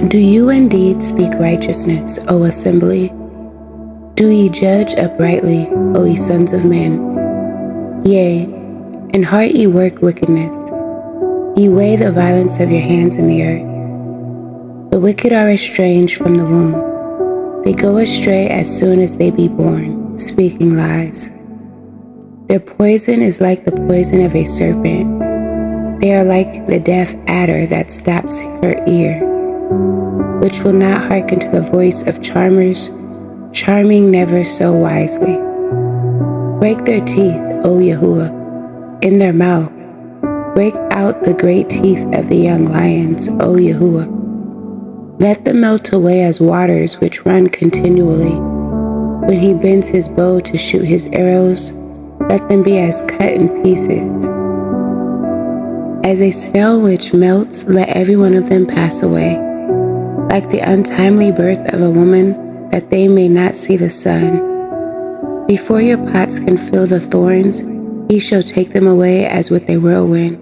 Do you indeed speak righteousness, O assembly? Do ye judge uprightly, O ye sons of men? Yea, in heart ye work wickedness. Ye weigh the violence of your hands in the earth. The wicked are estranged from the womb. They go astray as soon as they be born, speaking lies. Their poison is like the poison of a serpent. They are like the deaf adder that stops her ear, which will not hearken to the voice of charmers, charming never so wisely. Break their teeth, O Yahuah, in their mouth. Break out the great teeth of the young lions, O Yahuah. Let them melt away as waters which run continually. When he bends his bow to shoot his arrows, let them be as cut in pieces. As a snail which melts, let every one of them pass away. Like the untimely birth of a woman, that they may not see the sun. Before your pots can fill the thorns, he shall take them away as with a whirlwind,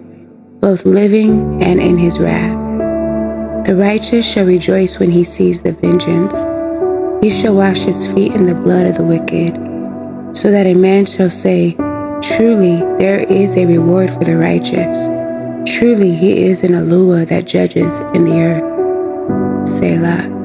both living and in his wrath. The righteous shall rejoice when he sees the vengeance. He shall wash his feet in the blood of the wicked, so that a man shall say, truly there is a reward for the righteous. Truly he is an Elohiym that judges in the earth. Selah.